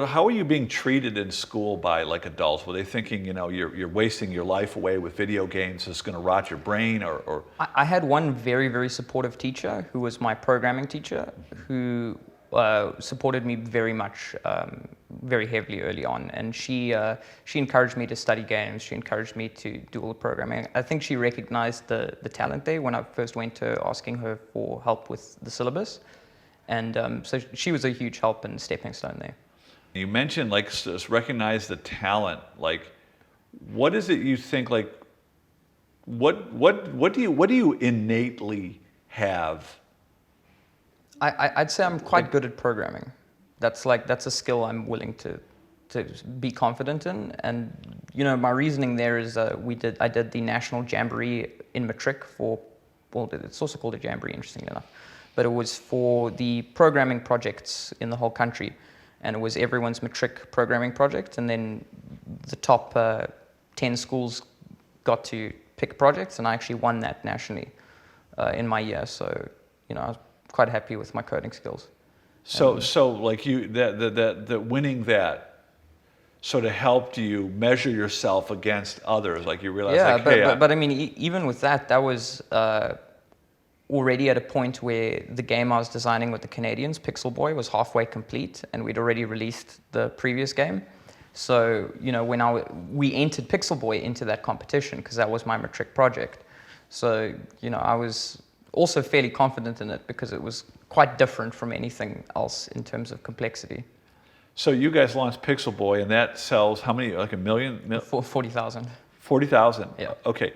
how are you being treated in school by like adults? Were they thinking, you're wasting your life away with video games, it's going to rot your brain, or? I had one very, very supportive teacher who was my programming teacher, who supported me very much, very heavily early on. And she encouraged me to study games. She encouraged me to do all the programming. I think she recognized the talent there when I first went to asking her for help with the syllabus. And so she was a huge help and stepping stone there. You mentioned like recognize the talent. Like, what is it you think? Like, what do you innately have? I'd say I'm quite good at programming. That's a skill I'm willing to be confident in. And my reasoning there is I did the national jamboree in matric for, well, it's also called a jamboree, interestingly enough. But it was for the programming projects in the whole country. And it was everyone's matric programming project. And then the top 10 schools got to pick projects, and I actually won that nationally in my year. So, I was quite happy with my coding skills. So like the winning that sort of helped you measure yourself against others. Like you realized, yeah, like, hey, but I mean, even with that was already at a point where the game I was designing with the Canadians, Pixel Boy, was halfway complete, and we'd already released the previous game. So, when we entered Pixel Boy into that competition, because that was my matric project. So, I was also fairly confident in it because it was quite different from anything else in terms of complexity. So you guys launched Pixel Boy, and that sells how many? Like a million? 40,000. 40,000? Yeah. Okay.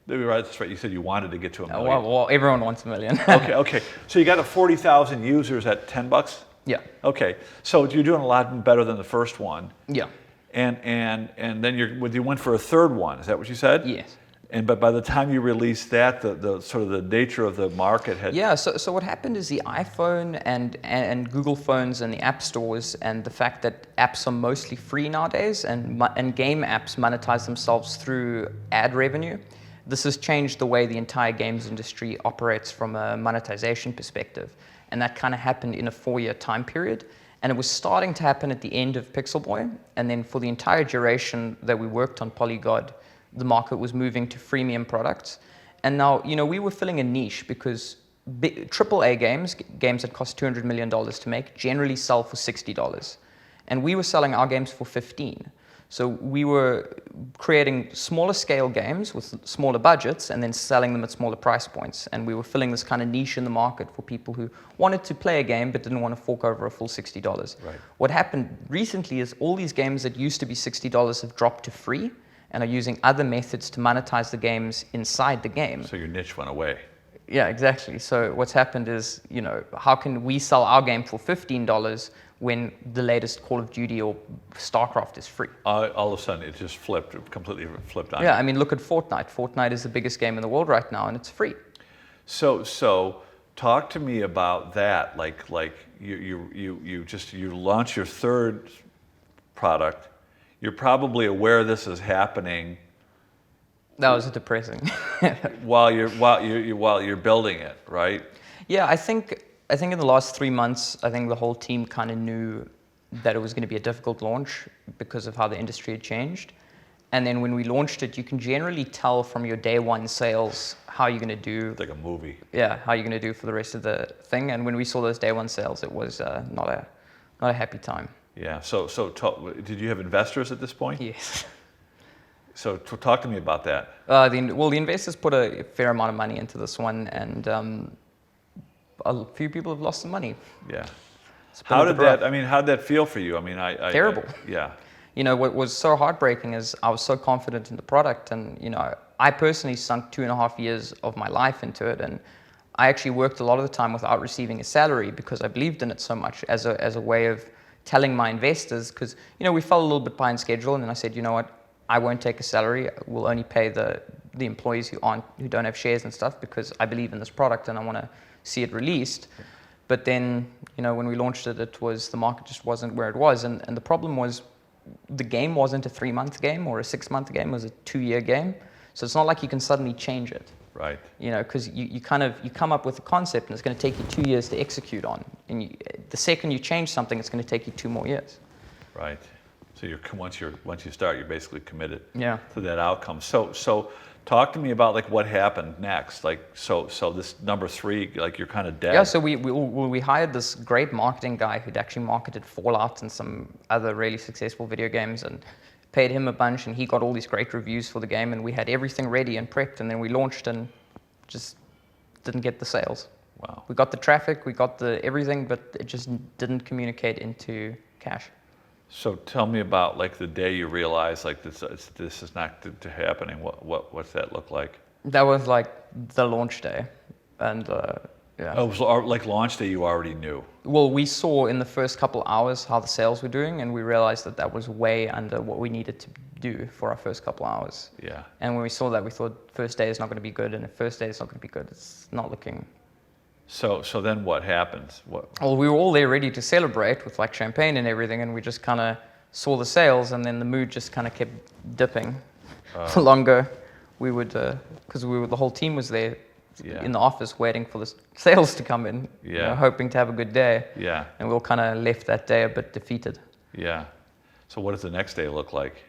That's right. You said you wanted to get to a million. Well, everyone wants a million. Okay. So you got to 40,000 users at $10? Yeah. Okay. So you're doing a lot better than the first one. Yeah. And then you went for a third one. Is that what you said? Yes. But by the time you released that, the sort of the nature of the market had. Yeah. So what happened is the iPhone and Google phones and the app stores, and the fact that apps are mostly free nowadays, and game apps monetize themselves through ad revenue. This has changed the way the entire games industry operates from a monetization perspective. And that kind of happened in a 4-year time period. And it was starting to happen at the end of Pixel Boy. And then for the entire duration that we worked on Polygod, the market was moving to freemium products. And now, we were filling a niche because AAA games that cost $200 million to make, generally sell for $60. And we were selling our games for $15. So we were creating smaller scale games with smaller budgets and then selling them at smaller price points. And we were filling this kind of niche in the market for people who wanted to play a game but didn't want to fork over a full $60. Right. What happened recently is all these games that used to be $60 have dropped to free and are using other methods to monetize the games inside the game. So your niche went away. Yeah, exactly. So what's happened is, how can we sell our game for $15 when the latest Call of Duty or StarCraft is free? All of a sudden, it just completely flipped on. Yeah, I mean, look at Fortnite. Fortnite is the biggest game in the world right now, and it's free. So talk to me about that. Like you launch your third product. You're probably aware this is happening. That was depressing. while you're building it, right? Yeah, I think in the last 3 months, I think the whole team kind of knew that it was going to be a difficult launch because of how the industry had changed. And then when we launched it, you can generally tell from your day one sales how you're going to do. It's like a movie. Yeah, how you're going to do for the rest of the thing. And when we saw those day one sales, it was not a happy time. Yeah. So did you have investors at this point? Yes. So talk to me about that. The investors put a fair amount of money into this one, and a few people have lost some money. Yeah. How did that feel for you? I mean, Terrible. Yeah. What was so heartbreaking is I was so confident in the product, and I personally sunk 2.5 years of my life into it, and I actually worked a lot of the time without receiving a salary because I believed in it so much as a way of telling my investors, because we fell a little bit behind schedule, and then I said, you know what, I won't take a salary. We'll only pay the employees who don't have shares and stuff, because I believe in this product and I want to see it released. But then, when we launched it, the market just wasn't where it was, and the problem was the game wasn't a 3-month game or a 6-month game. It was a 2-year game. So it's not like you can suddenly change it. Right. Because you come up with a concept and it's going to take you 2 years to execute on. And the second you change something, it's going to take you 2 more years. Right. So once you start, you're basically committed to that outcome. So talk to me about like what happened next. Like so this number 3, like you're kind of dead. Yeah. So we hired this great marketing guy who'd actually marketed Fallout and some other really successful video games, and paid him a bunch, and he got all these great reviews for the game, and we had everything ready and prepped, and then we launched and just didn't get the sales. Wow. We got the traffic, we got the everything, but it just didn't communicate into cash. So tell me about like the day you realized like this is not happening. What's that look like? That was like the launch day, and yeah. Oh, it was like launch day. You already knew. Well, we saw in the first couple hours how the sales were doing, and we realized that was way under what we needed to do for our first couple hours. Yeah. And when we saw that, we thought first day is not going to be good, and if first day is not going to be good, it's not looking. So then what happens? Well, we were all there ready to celebrate with like champagne and everything, and we just kind of saw the sales, and then the mood just kind of kept dipping. The longer we would, because the whole team was there in the office waiting for the sales to come in, hoping to have a good day. Yeah. And we all kind of left that day a bit defeated. Yeah. So what does the next day look like?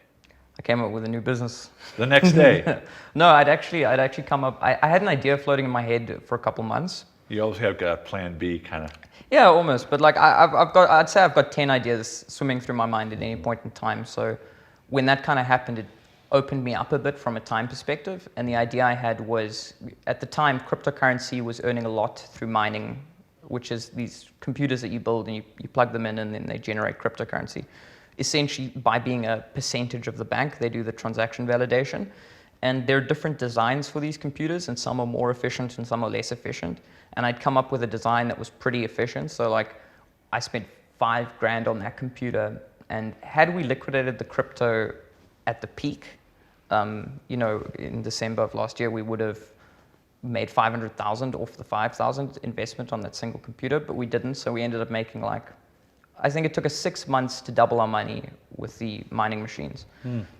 I came up with a new business. The next day? No, I'd actually come up. I had an idea floating in my head for a couple months. You always have got plan B kind of. Yeah, almost. But like I'd say I've got 10 ideas swimming through my mind at any point in time. So when that kind of happened, it opened me up a bit from a time perspective. And the idea I had was, at the time, cryptocurrency was earning a lot through mining, which is these computers that you build and you plug them in and then they generate cryptocurrency. Essentially, by being a percentage of the bank, they do the transaction validation. And there are different designs for these computers, and some are more efficient and some are less efficient. And I'd come up with a design that was pretty efficient. So like, I spent $5,000 on that computer, and had we liquidated the crypto at the peak, in December of last year, we would have made 500,000 off the 5,000 investment on that single computer, but we didn't. So we ended up making I think it took us 6 months to double our money with the mining machines.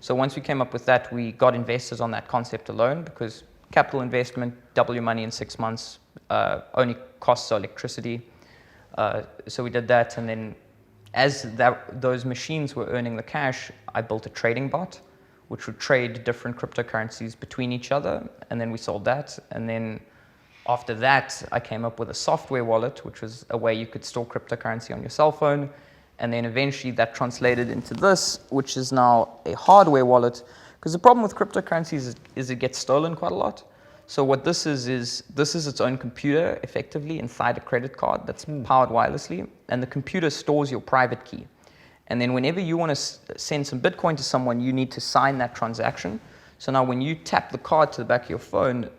So once we came up with that, we got investors on that concept alone, because capital investment, double your money in 6 months, only costs electricity. So we did that, and then as those machines were earning the cash, I built a trading bot, which would trade different cryptocurrencies between each other, and then we sold that. And then after that, I came up with a software wallet, which was a way you could store cryptocurrency on your cell phone. And then eventually that translated into this, which is now a hardware wallet. Because the problem with cryptocurrencies is it gets stolen quite a lot. So what this is its own computer, effectively, inside a credit card that's powered wirelessly. And the computer stores your private key. And then whenever you want to send some Bitcoin to someone, you need to sign that transaction. So now when you tap the card to the back of your phone,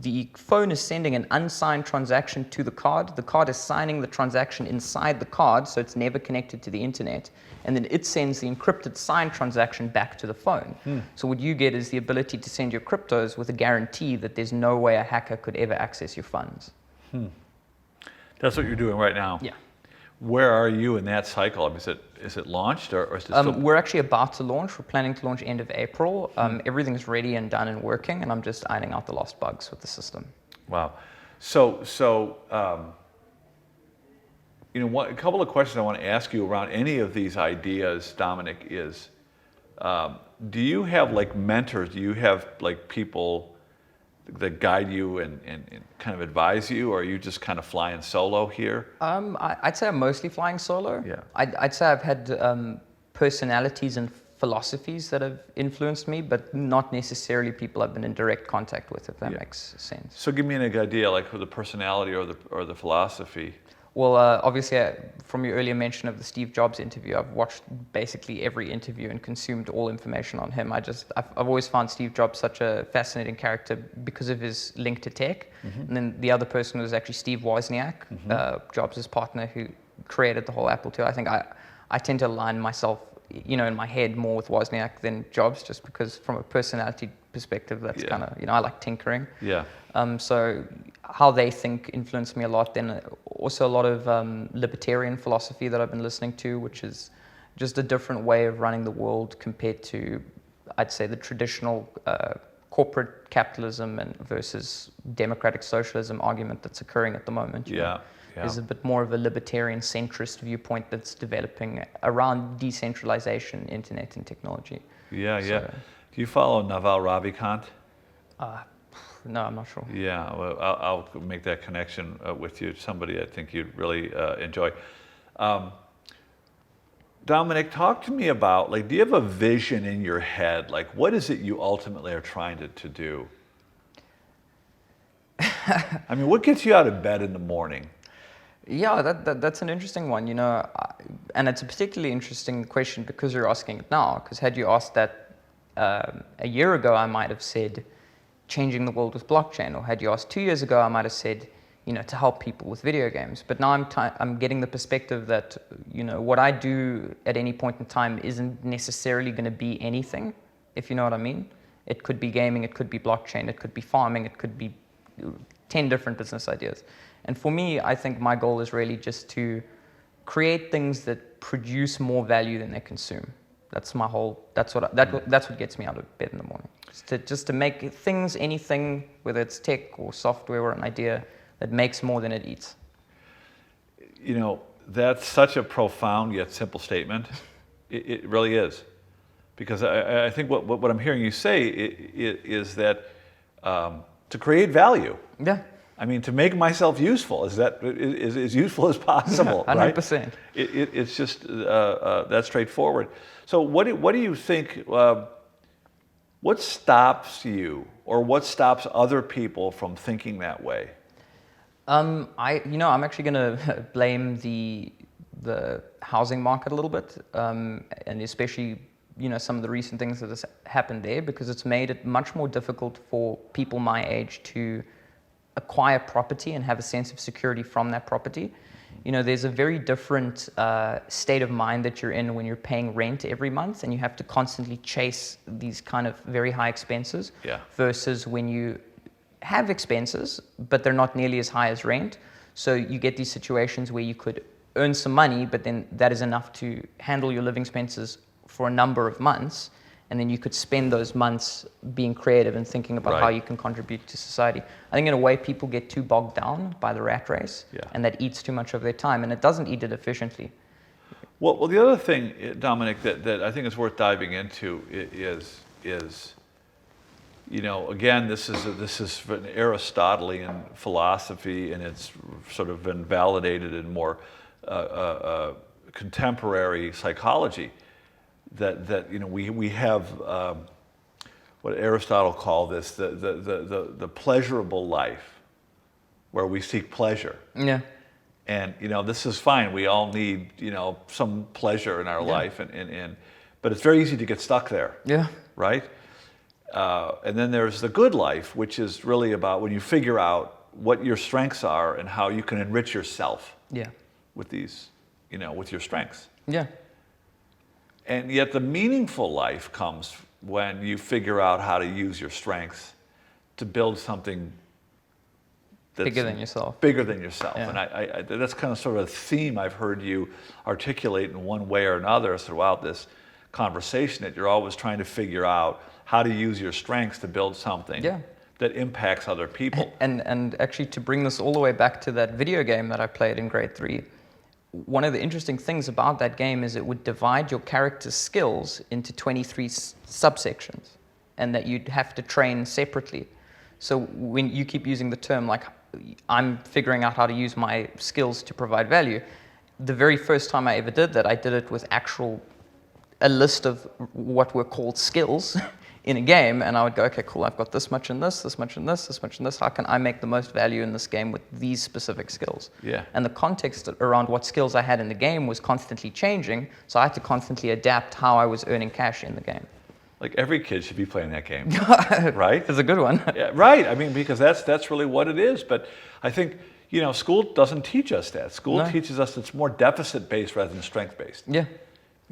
the phone is sending an unsigned transaction to the card. The card is signing the transaction inside the card, so it's never connected to the internet. And then it sends the encrypted signed transaction back to the phone. So what you get is the ability to send your cryptos with a guarantee that there's no way a hacker could ever access your funds. That's what you're doing right now? Yeah. Where are you in that cycle? I mean, is it launched or is it still? We're actually about to launch. We're planning to launch end of April. Everything's ready and done and working, and I'm just ironing out the lost bugs with the system. Wow. So a couple of questions I want to ask you around any of these ideas, Dominic, is do you have like mentors? Do you have like people that guide you and kind of advise you, or are you just kind of flying solo here? I'd say I'm mostly flying solo. Yeah. I'd say I've had personalities and philosophies that have influenced me, but not necessarily people I've been in direct contact with, if that makes sense. So give me an idea, like for the personality or the philosophy. Well, obviously, from your earlier mention of the Steve Jobs interview, I've watched basically every interview and consumed all information on him. I've always found Steve Jobs such a fascinating character because of his link to tech. And then the other person was actually Steve Wozniak, Jobs' partner, who created the whole Apple II. I I tend to align myself, in my head more with Wozniak than Jobs, just because from a personality perspective, that's kind of, I like tinkering. Yeah. So how they think influenced me a lot. Then also a lot of libertarian philosophy that I've been listening to, which is just a different way of running the world compared to, I'd say, the traditional corporate capitalism and versus democratic socialism argument that's occurring at the moment. you know. There's a bit more of a libertarian centrist viewpoint that's developing around decentralization, internet, and technology. Yeah. Do you follow Naval Ravikant? No, I'm not sure. Yeah, well, I'll make that connection with you. Somebody I think you'd really enjoy. Dominic, talk to me about, like, do you have a vision in your head? Like, what is it you ultimately are trying to do? I mean, what gets you out of bed in the morning? Yeah, that's an interesting one, and it's a particularly interesting question because you're asking it now. Because had you asked that a year ago, I might have said changing the world with blockchain, or had you asked 2 years ago, I might have said, to help people with video games. But now I'm getting the perspective that, what I do at any point in time isn't necessarily going to be anything, if you know what I mean. It could be gaming, it could be blockchain, it could be farming, it could be 10 different business ideas. And for me, I think my goal is really just to create things that produce more value than they consume. That's my whole. That's what gets me out of bed in the morning. Just to make things, anything, whether it's tech or software or an idea, that makes more than it eats. That's such a profound yet simple statement. It really is, because I think what I'm hearing you say is that to create value. Yeah. I mean, to make myself useful is as useful as possible. 100%. Right? It's just that straightforward. So what do you think? What stops you, or what stops other people from thinking that way? I'm actually going to blame the housing market a little bit, and especially some of the recent things that has happened there, because it's made it much more difficult for people my age to acquire property and have a sense of security from that property. There's a very different state of mind that you're in when you're paying rent every month and you have to constantly chase these kind of very high expenses, versus when you have expenses, but they're not nearly as high as rent. So you get these situations where you could earn some money, but then that is enough to handle your living expenses for a number of months. And then you could spend those months being creative and thinking about how you can contribute to society. I think in a way people get too bogged down by the rat race, and that eats too much of their time, and it doesn't eat it efficiently. Well, the other thing, Dominic, that I think is worth diving into is again, this is an Aristotelian philosophy, and it's sort of been validated in more contemporary psychology. That we have what Aristotle called this the pleasurable life, where we seek pleasure. Yeah. And this is fine. We all need some pleasure in our life, but it's very easy to get stuck there. Yeah. Right. And then there's the good life, which is really about when you figure out what your strengths are and how you can enrich yourself. Yeah. With these, with your strengths. Yeah. And yet the meaningful life comes when you figure out how to use your strengths to build something that's bigger than yourself. Yeah. And I that's kind of sort of a theme I've heard you articulate in one way or another throughout this conversation, that you're always trying to figure out how to use your strengths to build something that impacts other people. And actually, to bring this all the way back to that video game that I played in grade 3, one of the interesting things about that game is it would divide your character's skills into 23 subsections, and that you'd have to train separately. So when you keep using the term, like, I'm figuring out how to use my skills to provide value, the very first time I ever did that, I did it with a list of what were called skills in a game, and I would go, okay, cool, I've got this much in this, this much in this, this much in this. How can I make the most value in this game with these specific skills? Yeah. And the context around what skills I had in the game was constantly changing, so I had to constantly adapt how I was earning cash in the game. Like, every kid should be playing that game, right? It's a good one. Yeah, right. I mean, because that's really what it is. But I think, school doesn't teach us that. School No. teaches us it's more deficit-based rather than strength-based. Yeah.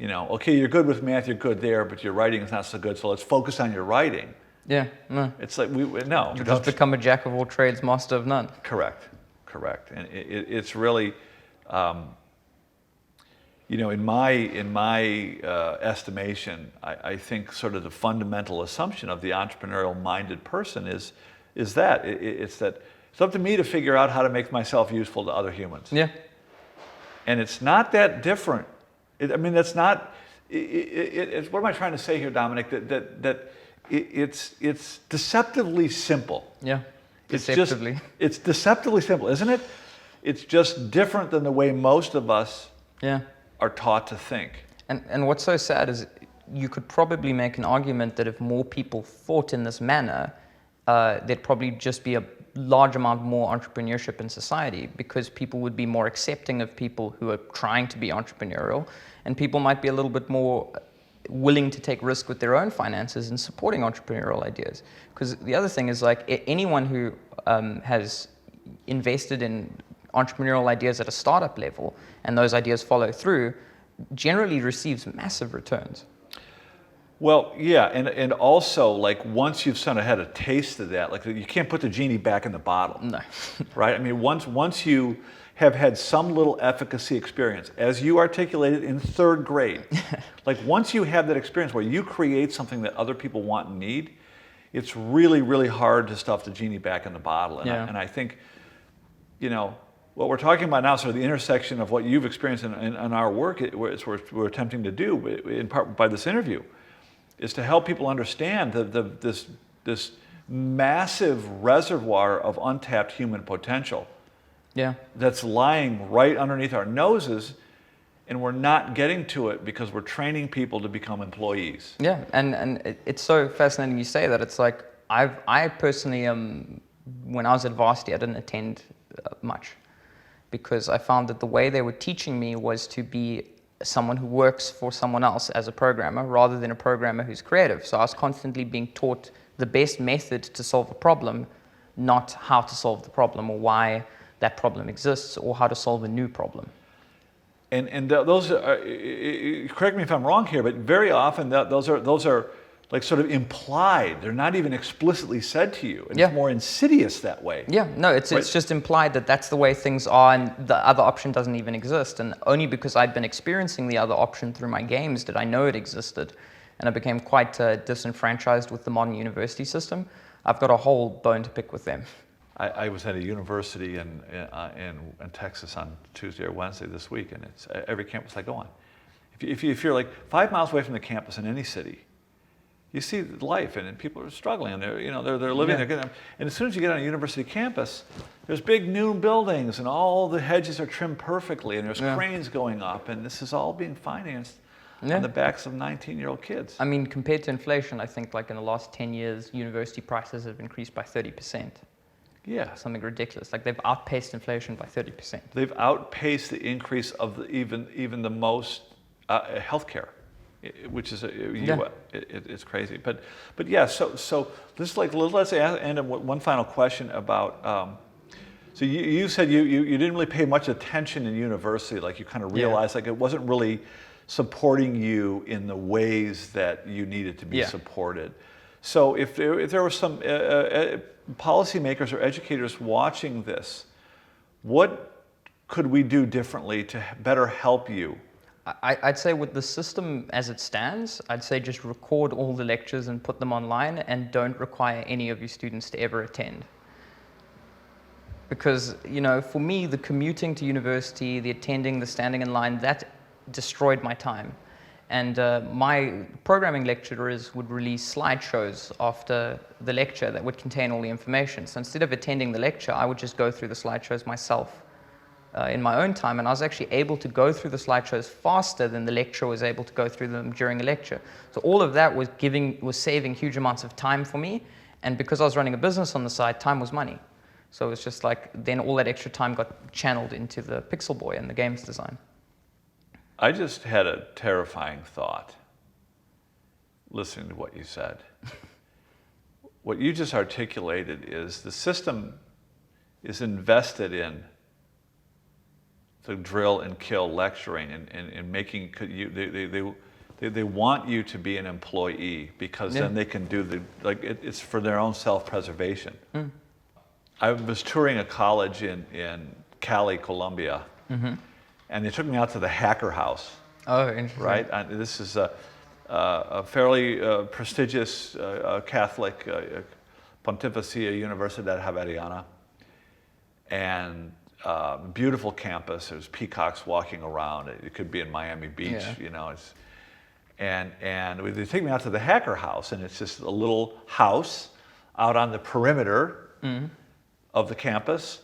Okay, you're good with math, you're good there, but your writing is not so good, so let's focus on your writing. Yeah. No. It's like, no. You just become a jack of all trades, master of none. Correct. And it's really, in my estimation, I think sort of the fundamental assumption of the entrepreneurial-minded person is that it's up to me to figure out how to make myself useful to other humans. Yeah. And it's not that different. That's not. What am I trying to say here, Dominic? That it's deceptively simple. Yeah. Deceptively. It's deceptively simple, isn't it? It's just different than the way most of us are taught to think. And what's so sad is you could probably make an argument that if more people thought in this manner, there'd probably just be a large amount more entrepreneurship in society, because people would be more accepting of people who are trying to be entrepreneurial, and people might be a little bit more willing to take risk with their own finances and supporting entrepreneurial ideas. Because the other thing is, like, anyone who has invested in entrepreneurial ideas at a startup level and those ideas follow through generally receives massive returns. Well, yeah, and also, like, once you've sort of had a taste of that, like, you can't put the genie back in the bottle. No. Right? Once you have had some little efficacy experience, as you articulated in third grade, like, once you have that experience where you create something that other people want and need, it's really, really hard to stuff the genie back in the bottle. And I think, what we're talking about now, sort of the intersection of what you've experienced in our work, is we're attempting to do, in part by this interview, is to help people understand this massive reservoir of untapped human potential that's lying right underneath our noses, and we're not getting to it because we're training people to become employees. Yeah, and it's so fascinating you say that. It's like, I personally, when I was at varsity, I didn't attend much, because I found that the way they were teaching me was to be someone who works for someone else as a programmer rather than a programmer who's creative. So I was constantly being taught the best method to solve a problem, not how to solve the problem or why that problem exists or how to solve a new problem. And those are, correct me if I'm wrong here, but very often those are like sort of implied. They're not even explicitly said to you. And it's more insidious that way. Yeah, no, it's just implied that that's the way things are, and the other option doesn't even exist. And only because I'd been experiencing the other option through my games did I know it existed. And I became quite disenfranchised with the modern university system. I've got a whole bone to pick with them. I was at a university in Texas on Tuesday or Wednesday this week, and it's every campus I go on. If you're like 5 miles away from the campus in any city, you see life, and people are struggling, and they're living, they're getting, and as soon as you get on a university campus, there's big new buildings, and all the hedges are trimmed perfectly, and there's cranes going up, and this is all being financed on the backs of 19-year-old kids. I mean, compared to inflation, I think like in the last 10 years, university prices have increased by 30%. Yeah. Something ridiculous. Like, they've outpaced inflation by 30%. They've outpaced the increase of even the most healthcare, which is it's crazy. But yeah. So let's end with one final question about. So you said you didn't really pay much attention in university. Like, you kind of realized like it wasn't really supporting you in the ways that you needed to be supported. So if there were some policymakers or educators watching this, what could we do differently to better help you? I'd say with the system as it stands, I'd say just record all the lectures and put them online, and don't require any of your students to ever attend. Because, for me, the commuting to university, the attending, the standing in line, that destroyed my time. And my programming lecturers would release slideshows after the lecture that would contain all the information. So instead of attending the lecture, I would just go through the slideshows myself in my own time. And I was actually able to go through the slideshows faster than the lecturer was able to go through them during a lecture. So all of that was saving huge amounts of time for me. And because I was running a business on the side, time was money. So it was just like, then all that extra time got channeled into the Pixel Boy and the games design. I just had a terrifying thought listening to what you said. What you just articulated is the system is invested in the drill and kill lecturing and making you they want you to be an employee because then they can do it's for their own self-preservation. I was touring a college in Cali, Colombia, and they took me out to the hacker house. Oh, interesting. Right? This is a fairly prestigious Catholic Pontificia Universidad Javeriana, and beautiful campus. There's peacocks walking around. It could be in Miami Beach, you know. And they take me out to the hacker house, and it's just a little house out on the perimeter of the campus,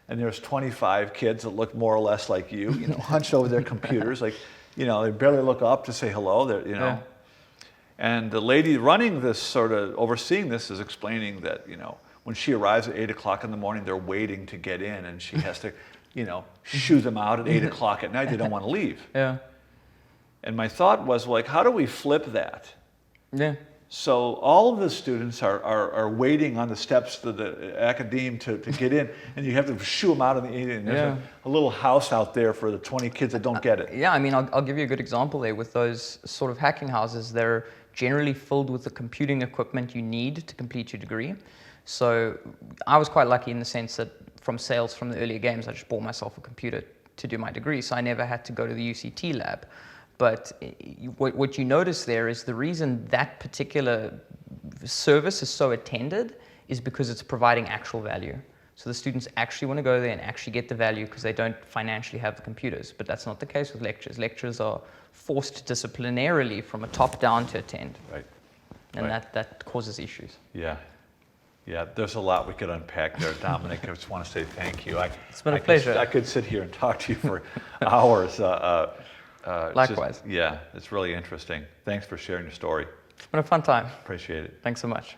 and there's 25 kids that look more or less like you know, hunched over their computers, like, you know, they barely look up to say hello. They're, you know, and the lady running this, sort of overseeing this, is explaining that, you know, when she arrives at 8 o'clock in the morning, they're waiting to get in, and she has to, you know, shoo them out at 8 o'clock at night. They don't want to leave. Yeah. And my thought was, like, how do we flip that? Yeah. So all of the students are waiting on the steps to the academe to get in, and you have to shoo them out of the, and there's a little house out there for the 20 kids that don't get it. Yeah, I mean, I'll give you a good example there. With those sort of hacking houses, they're generally filled with the computing equipment you need to complete your degree. So I was quite lucky in the sense that from sales from the earlier games, I just bought myself a computer to do my degree, so I never had to go to the UCT lab. But what you notice there is the reason that particular service is so attended is because it's providing actual value. So the students actually want to go there and actually get the value because they don't financially have the computers. But that's not the case with lectures. Lecturers are forced disciplinarily from a top down to attend. Right. And that causes issues. Yeah. Yeah, there's a lot we could unpack there, Dominic. I just want to say thank you. It's been a pleasure. I could sit here and talk to you for hours. Likewise. Yeah, it's really interesting. Thanks for sharing your story. It's been a fun time. Appreciate it. Thanks so much.